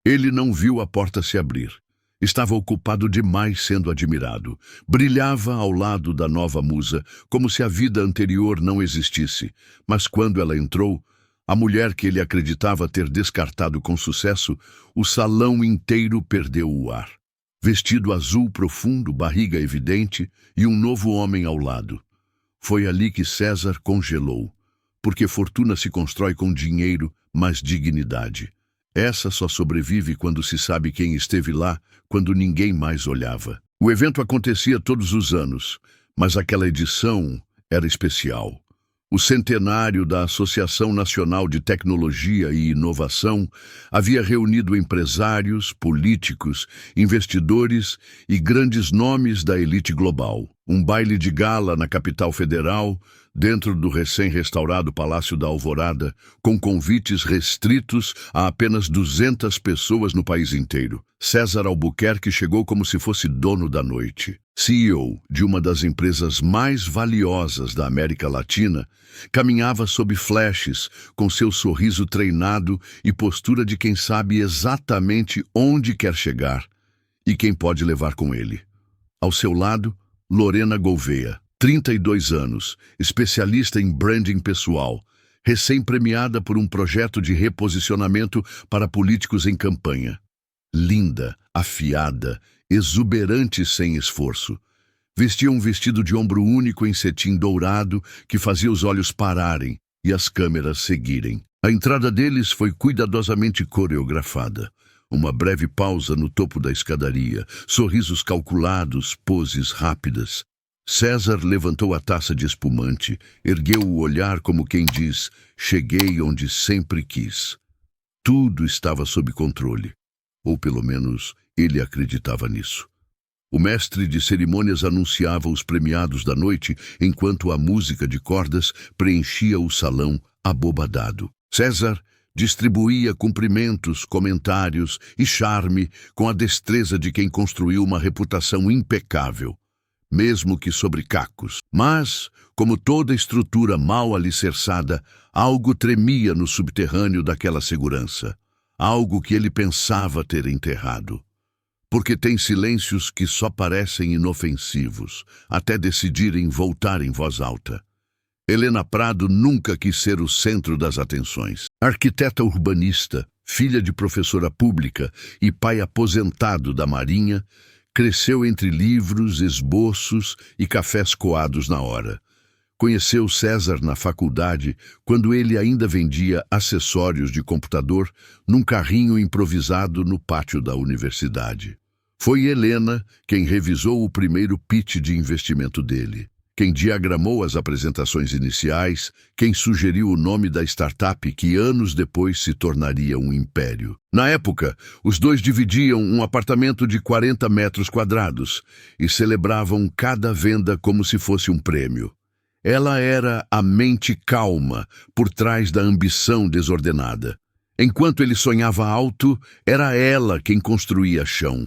Ele não viu a porta se abrir. Estava ocupado demais sendo admirado. Brilhava ao lado da nova musa, como se a vida anterior não existisse. Mas quando ela entrou, a mulher que ele acreditava ter descartado com sucesso, o salão inteiro perdeu o ar. Vestido azul profundo, barriga evidente e um novo homem ao lado. Foi ali que César congelou. Porque fortuna se constrói com dinheiro, mas dignidade. Essa só sobrevive quando se sabe quem esteve lá, quando ninguém mais olhava. O evento acontecia todos os anos, mas aquela edição era especial. O centenário da Associação Nacional de Tecnologia e Inovação havia reunido empresários, políticos, investidores e grandes nomes da elite global. Um baile de gala na capital federal, dentro do recém-restaurado Palácio da Alvorada, com convites restritos a apenas 200 pessoas no país inteiro. César Albuquerque chegou como se fosse dono da noite. CEO de uma das empresas mais valiosas da América Latina, caminhava sob flashes, com seu sorriso treinado e postura de quem sabe exatamente onde quer chegar e quem pode levar com ele. Ao seu lado, Lorena Gouveia, 32 anos, especialista em branding pessoal, recém-premiada por um projeto de reposicionamento para políticos em campanha. Linda, afiada, exuberante sem esforço. Vestia um vestido de ombro único em cetim dourado que fazia os olhos pararem e as câmeras seguirem. A entrada deles foi cuidadosamente coreografada. Uma breve pausa no topo da escadaria, sorrisos calculados, poses rápidas. César levantou a taça de espumante, ergueu o olhar como quem diz, cheguei onde sempre quis. Tudo estava sob controle, ou pelo menos ele acreditava nisso. O mestre de cerimônias anunciava os premiados da noite, enquanto a música de cordas preenchia o salão abobadado. César distribuía cumprimentos, comentários e charme com a destreza de quem construiu uma reputação impecável, mesmo que sobre cacos. Mas, como toda estrutura mal alicerçada, algo tremia no subterrâneo daquela segurança, algo que ele pensava ter enterrado. Porque tem silêncios que só parecem inofensivos, até decidirem voltar em voz alta. Helena Prado nunca quis ser o centro das atenções. Arquiteta urbanista, filha de professora pública e pai aposentado da Marinha, cresceu entre livros, esboços e cafés coados na hora. Conheceu César na faculdade, quando ele ainda vendia acessórios de computador num carrinho improvisado no pátio da universidade. Foi Helena quem revisou o primeiro pitch de investimento dele, quem diagramou as apresentações iniciais, quem sugeriu o nome da startup que anos depois se tornaria um império. Na época, os dois dividiam um apartamento de 40 metros quadrados e celebravam cada venda como se fosse um prêmio. Ela era a mente calma por trás da ambição desordenada. Enquanto ele sonhava alto, era ela quem construía chão.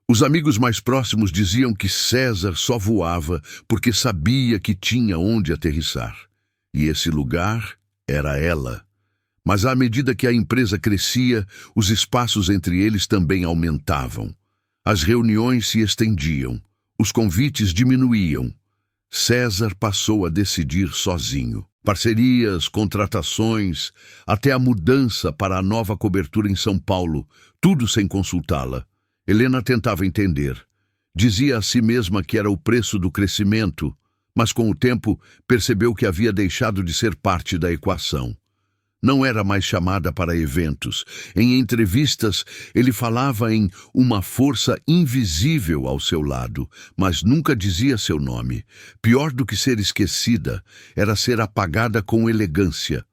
Os amigos mais próximos diziam que César só voava porque sabia que tinha onde aterrissar. E esse lugar era ela. Mas à medida que a empresa crescia, os espaços entre eles também aumentavam. As reuniões se estendiam, os convites diminuíam. César passou a decidir sozinho. Parcerias, contratações, até a mudança para a nova cobertura em São Paulo, tudo sem consultá-la. Helena tentava entender. Dizia a si mesma que era o preço do crescimento, mas com o tempo percebeu que havia deixado de ser parte da equação. Não era mais chamada para eventos. Em entrevistas, ele falava em uma força invisível ao seu lado, mas nunca dizia seu nome. Pior do que ser esquecida, era ser apagada com elegância.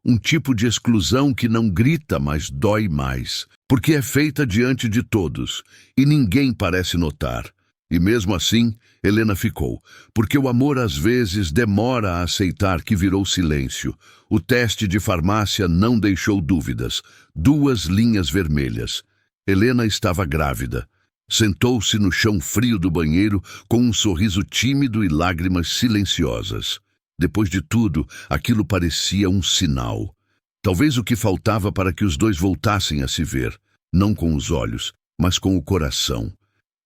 Um tipo de exclusão que não grita, mas dói mais, porque é feita diante de todos, e ninguém parece notar. E mesmo assim, Helena ficou, porque o amor às vezes demora a aceitar que virou silêncio. O teste de farmácia não deixou dúvidas. 2 linhas vermelhas. Helena estava grávida. Sentou-se no chão frio do banheiro com um sorriso tímido e lágrimas silenciosas. Depois de tudo, aquilo parecia um sinal. Talvez o que faltava para que os dois voltassem a se ver. não com os olhos, mas com o coração.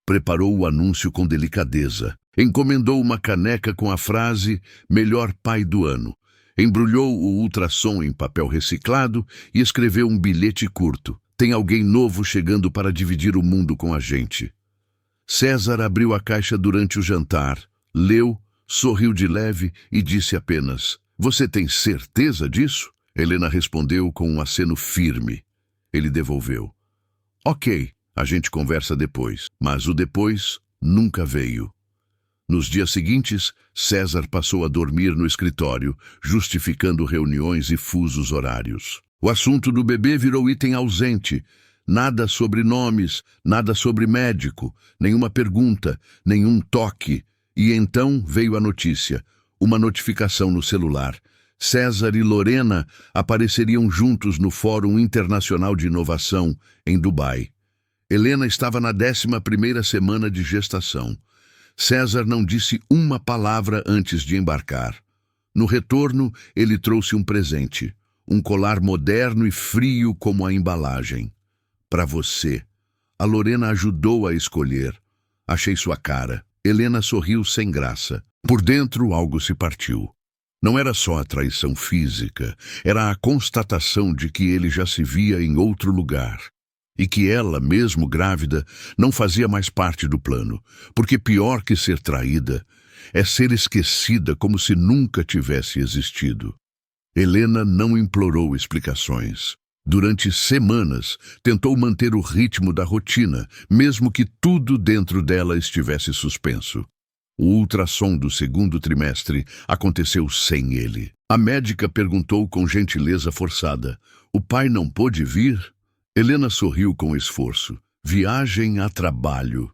Preparou o anúncio com delicadeza. Encomendou uma caneca com a frase "Melhor pai do ano". Embrulhou o ultrassom em papel reciclado e escreveu um bilhete curto. "Tem alguém novo chegando para dividir o mundo com a gente." César abriu a caixa durante o jantar, leu, sorriu de leve e disse apenas: "Você tem certeza disso?" Helena respondeu com um aceno firme. Ele devolveu: "Ok, a gente conversa depois." Mas o depois nunca veio. Nos dias seguintes, César passou a dormir no escritório, justificando reuniões e fusos horários. O assunto do bebê virou item ausente. Nada sobre nomes, nada sobre médico, nenhuma pergunta, nenhum toque. E então veio a notícia, uma notificação no celular. César e Lorena apareceriam juntos no Fórum Internacional de Inovação, em Dubai. Helena estava na 11ª semana de gestação. César não disse uma palavra antes de embarcar. No retorno, ele trouxe um presente, um colar moderno e frio como a embalagem. "Para você." A Lorena ajudou a escolher. "Achei sua cara." Helena sorriu sem graça. Por dentro, algo se partiu. Não era só a traição física, era a constatação de que ele já se via em outro lugar. E que ela, mesmo grávida, não fazia mais parte do plano, porque pior que ser traída é ser esquecida como se nunca tivesse existido. Helena não implorou explicações. Durante semanas, tentou manter o ritmo da rotina, mesmo que tudo dentro dela estivesse suspenso. O ultrassom do 2º trimestre aconteceu sem ele. A médica perguntou com gentileza forçada: "O pai não pôde vir?" Helena sorriu com esforço. "Viagem a trabalho."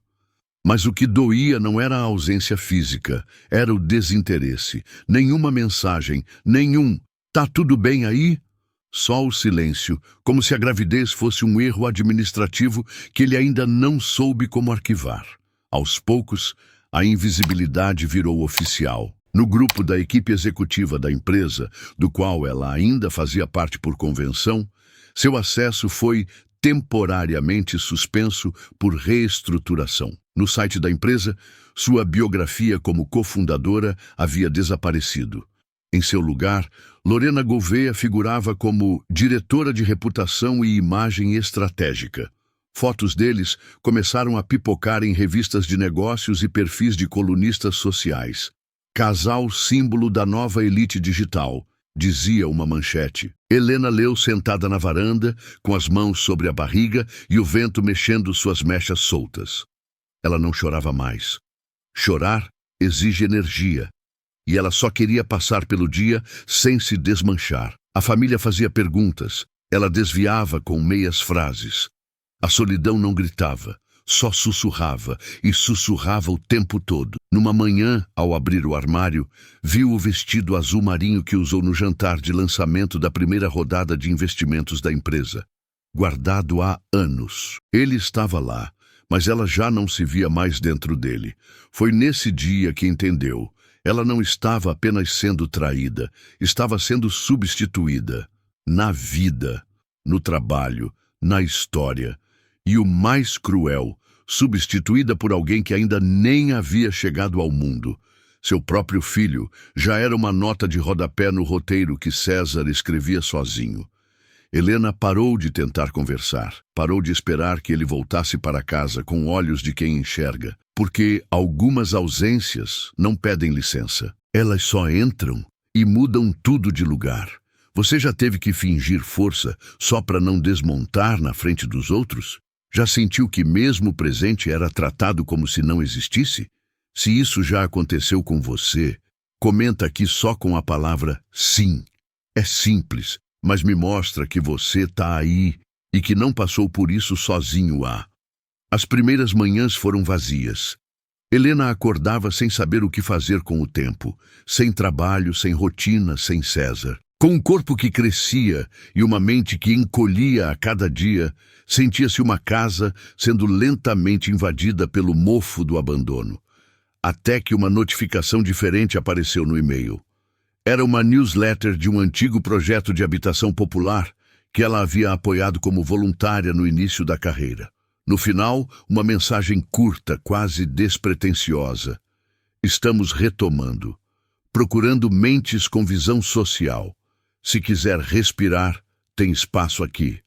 Mas o que doía não era a ausência física, era o desinteresse. Nenhuma mensagem, nenhum "Tá tudo bem aí?" Só o silêncio, como se a gravidez fosse um erro administrativo que ele ainda não soube como arquivar. Aos poucos, a invisibilidade virou oficial. No grupo da equipe executiva da empresa, do qual ela ainda fazia parte por convenção, seu acesso foi temporariamente suspenso por reestruturação. No site da empresa, sua biografia como cofundadora havia desaparecido. Em seu lugar, Lorena Gouveia figurava como diretora de reputação e imagem estratégica. Fotos deles começaram a pipocar em revistas de negócios e perfis de colunistas sociais. "Casal símbolo da nova elite digital", dizia uma manchete. Helena leu sentada na varanda, com as mãos sobre a barriga e o vento mexendo suas mechas soltas. Ela não chorava mais. Chorar exige energia. E ela só queria passar pelo dia sem se desmanchar. A família fazia perguntas. Ela desviava com meias frases. A solidão não gritava, só sussurrava, e sussurrava o tempo todo. Numa manhã, ao abrir o armário, viu o vestido azul marinho que usou no jantar de lançamento da primeira rodada de investimentos da empresa. Guardado há anos. Ele estava lá, mas ela já não se via mais dentro dele. Foi nesse dia que entendeu. Ela não estava apenas sendo traída, estava sendo substituída. Na vida, no trabalho, na história. E o mais cruel, substituída por alguém que ainda nem havia chegado ao mundo. Seu próprio filho já era uma nota de rodapé no roteiro que César escrevia sozinho. Helena parou de tentar conversar, parou de esperar que ele voltasse para casa com olhos de quem enxerga, porque algumas ausências não pedem licença. Elas só entram e mudam tudo de lugar. Você já teve que fingir força só para não desmontar na frente dos outros? Já sentiu que mesmo o presente era tratado como se não existisse? Se isso já aconteceu com você, comenta aqui só com a palavra sim. É simples, mas me mostra que você está aí e que não passou por isso sozinho. As primeiras manhãs foram vazias. Helena acordava sem saber o que fazer com o tempo, sem trabalho, sem rotina, sem César. Com um corpo que crescia e uma mente que encolhia a cada dia, sentia-se uma casa sendo lentamente invadida pelo mofo do abandono. Até que uma notificação diferente apareceu no e-mail. Era uma newsletter de um antigo projeto de habitação popular que ela havia apoiado como voluntária no início da carreira. No final, uma mensagem curta, quase despretensiosa. Estamos retomando, procurando mentes com visão social. Se quiser respirar, tem espaço aqui.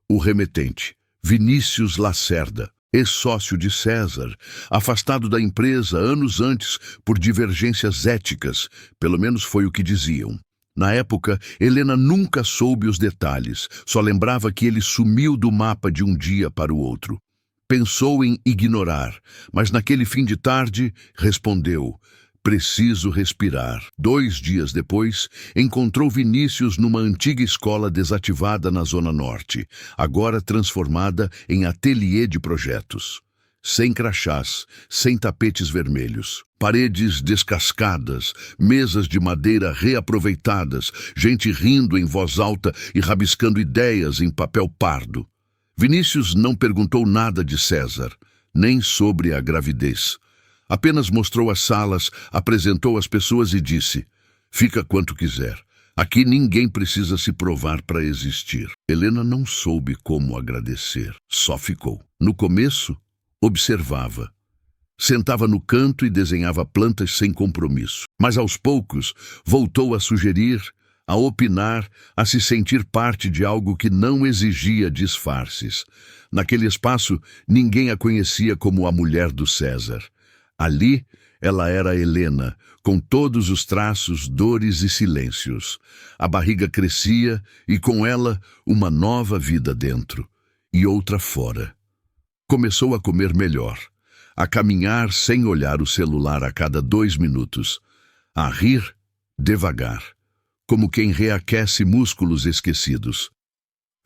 O remetente, Vinícius Lacerda, ex-sócio de César, afastado da empresa anos antes por divergências éticas, pelo menos foi o que diziam. Na época, Helena nunca soube os detalhes, só lembrava que ele sumiu do mapa de um dia para o outro. Pensou em ignorar, mas naquele fim de tarde respondeu: preciso respirar. 2 dias depois, encontrou Vinícius numa antiga escola desativada na Zona Norte, agora transformada em ateliê de projetos. Sem crachás, sem tapetes vermelhos, paredes descascadas, mesas de madeira reaproveitadas, gente rindo em voz alta e rabiscando ideias em papel pardo. Vinícius não perguntou nada de César, nem sobre a gravidez. Apenas mostrou as salas, apresentou as pessoas e disse: fica quanto quiser. Aqui ninguém precisa se provar para existir. Helena não soube como agradecer, só ficou. No começo, observava. Sentava no canto e desenhava plantas sem compromisso. Mas aos poucos, voltou a sugerir, a opinar, a se sentir parte de algo que não exigia disfarces. Naquele espaço, ninguém a conhecia como a mulher do César. Ali, ela era Helena, com todos os traços, dores e silêncios. A barriga crescia e, com ela, uma nova vida dentro e outra fora. Começou a comer melhor, a caminhar sem olhar o celular a cada 2 minutos, a rir devagar, como quem reaquece músculos esquecidos.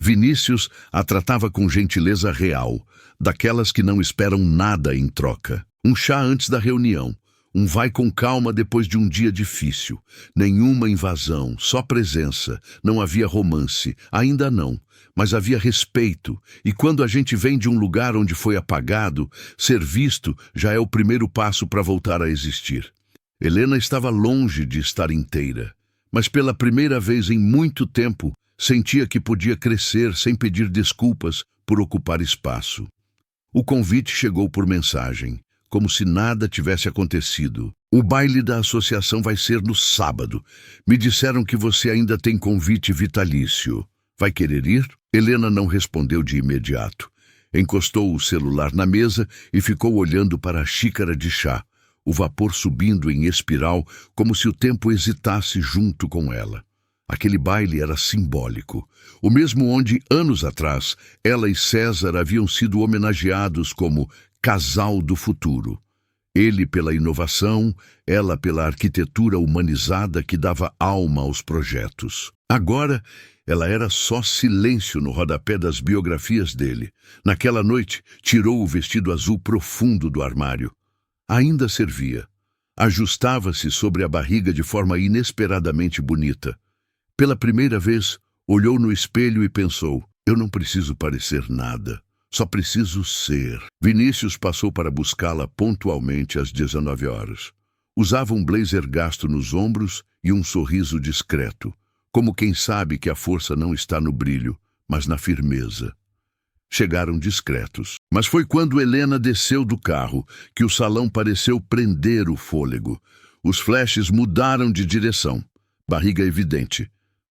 Vinícius a tratava com gentileza real, daquelas que não esperam nada em troca. Um chá antes da reunião, um vai com calma depois de um dia difícil. Nenhuma invasão, só presença. Não havia romance, ainda não, mas havia respeito. E quando a gente vem de um lugar onde foi apagado, ser visto já é o primeiro passo para voltar a existir. Helena estava longe de estar inteira, mas pela primeira vez em muito tempo, sentia que podia crescer sem pedir desculpas por ocupar espaço. O convite chegou por mensagem, como se nada tivesse acontecido. O baile da associação vai ser no sábado. Me disseram que você ainda tem convite vitalício. Vai querer ir? Helena não respondeu de imediato. Encostou o celular na mesa e ficou olhando para a xícara de chá, o vapor subindo em espiral, como se o tempo hesitasse junto com ela. Aquele baile era simbólico, o mesmo onde, anos atrás, ela e César haviam sido homenageados como casal do futuro. Ele pela inovação, ela pela arquitetura humanizada que dava alma aos projetos. Agora, ela era só silêncio no rodapé das biografias dele. Naquela noite, tirou o vestido azul profundo do armário. Ainda servia. Ajustava-se sobre a barriga de forma inesperadamente bonita. Pela primeira vez, olhou no espelho e pensou: eu não preciso parecer nada. Só preciso ser. Vinícius passou para buscá-la pontualmente às 19 horas. Usava um blazer gasto nos ombros e um sorriso discreto, como quem sabe que a força não está no brilho, mas na firmeza. Chegaram discretos. Mas foi quando Helena desceu do carro que o salão pareceu prender o fôlego. Os flashes mudaram de direção. Barriga evidente.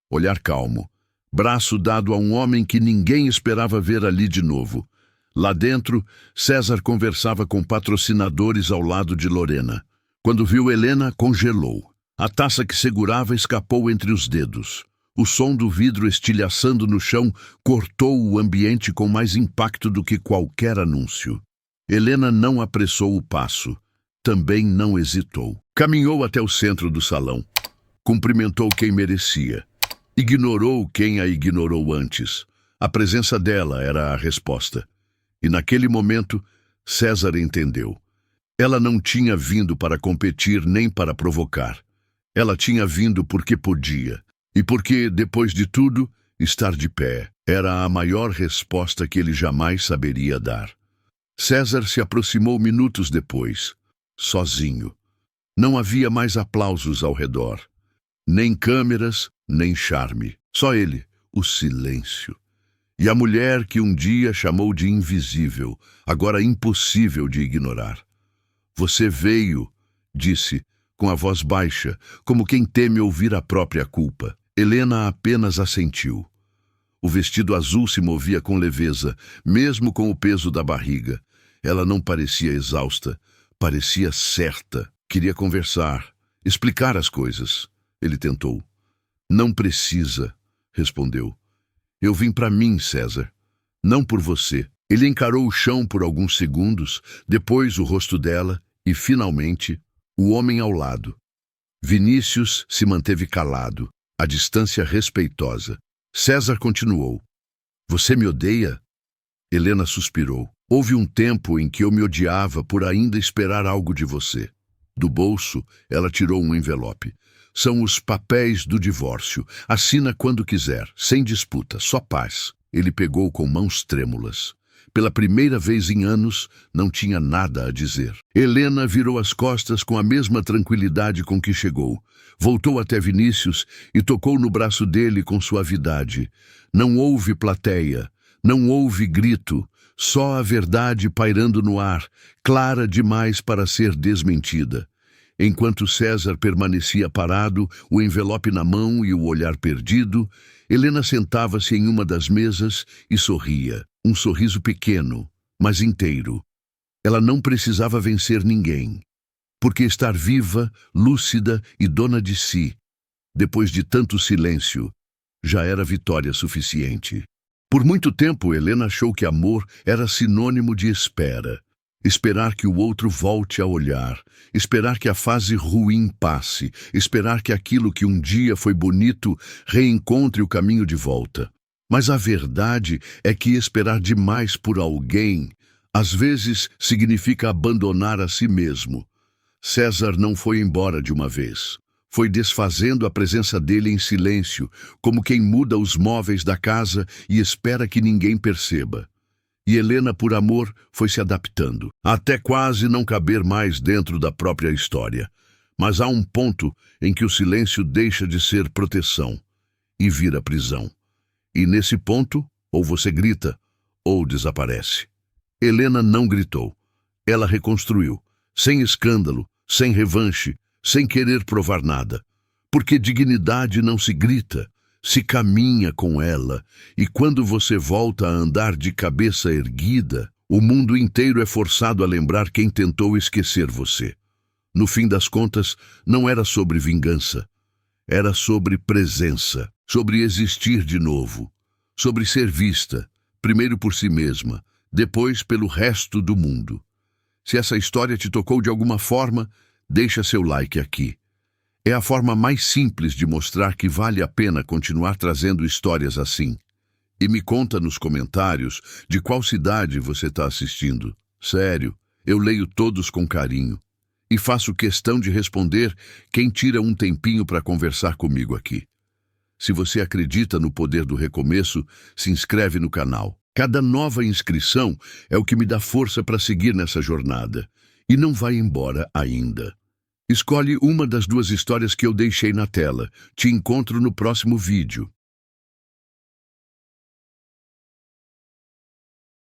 Olhar calmo. Braço dado a um homem que ninguém esperava ver ali de novo. Lá dentro, César conversava com patrocinadores ao lado de Lorena. Quando viu Helena, congelou. A taça que segurava escapou entre os dedos. O som do vidro estilhaçando no chão cortou o ambiente com mais impacto do que qualquer anúncio. Helena não apressou o passo. Também não hesitou. Caminhou até o centro do salão. Cumprimentou quem merecia. Ignorou quem a ignorou antes. A presença dela era a resposta. E naquele momento, César entendeu. Ela não tinha vindo para competir nem para provocar. Ela tinha vindo porque podia. E porque, depois de tudo, estar de pé era a maior resposta que ele jamais saberia dar. César se aproximou minutos depois, sozinho. Não havia mais aplausos ao redor. Nem câmeras, nem charme. Só ele, o silêncio. E a mulher que um dia chamou de invisível, agora impossível de ignorar. Você veio, disse, com a voz baixa, como quem teme ouvir a própria culpa. Helena apenas assentiu. O vestido azul se movia com leveza, mesmo com o peso da barriga. Ela não parecia exausta, parecia certa. Queria conversar, explicar as coisas. Ele tentou. Não precisa, respondeu. Eu vim para mim, César, não por você. Ele encarou o chão por alguns segundos, depois o rosto dela e, finalmente, o homem ao lado. Vinícius se manteve calado, a distância respeitosa. César continuou. Você me odeia? Helena suspirou. Houve um tempo em que eu me odiava por ainda esperar algo de você. Do bolso, ela tirou um envelope. São os papéis do divórcio. Assina quando quiser, sem disputa, só paz. Ele pegou com mãos trêmulas. Pela primeira vez em anos, não tinha nada a dizer. Helena virou as costas com a mesma tranquilidade com que chegou. Voltou até Vinícius e tocou no braço dele com suavidade. Não houve plateia, não houve grito, só a verdade pairando no ar, clara demais para ser desmentida. Enquanto César permanecia parado, o envelope na mão e o olhar perdido, Helena sentava-se em uma das mesas e sorria. Um sorriso pequeno, mas inteiro. Ela não precisava vencer ninguém, porque estar viva, lúcida e dona de si, depois de tanto silêncio, já era vitória suficiente. Por muito tempo, Helena achou que amor era sinônimo de espera. Esperar que o outro volte a olhar, esperar que a fase ruim passe, esperar que aquilo que um dia foi bonito reencontre o caminho de volta. Mas a verdade é que esperar demais por alguém, às vezes, significa abandonar a si mesmo. César não foi embora de uma vez. Foi desfazendo a presença dele em silêncio, como quem muda os móveis da casa e espera que ninguém perceba. E Helena, por amor, foi se adaptando, até quase não caber mais dentro da própria história. Mas há um ponto em que o silêncio deixa de ser proteção e vira prisão. E nesse ponto, ou você grita, ou desaparece. Helena não gritou. Ela reconstruiu, sem escândalo, sem revanche, sem querer provar nada. Porque dignidade não se grita, se caminha com ela. E quando você volta a andar de cabeça erguida, o mundo inteiro é forçado a lembrar quem tentou esquecer você. No fim das contas, não era sobre vingança. Era sobre presença, sobre existir de novo, sobre ser vista, primeiro por si mesma, depois pelo resto do mundo. Se essa história te tocou de alguma forma, deixa seu like aqui. É a forma mais simples de mostrar que vale a pena continuar trazendo histórias assim. E me conta nos comentários de qual cidade você está assistindo. Sério, eu leio todos com carinho. E faço questão de responder quem tira um tempinho para conversar comigo aqui. Se você acredita no poder do recomeço, se inscreve no canal. Cada nova inscrição é o que me dá força para seguir nessa jornada. E não vai embora ainda. Escolhe uma das duas histórias que eu deixei na tela. Te encontro no próximo vídeo.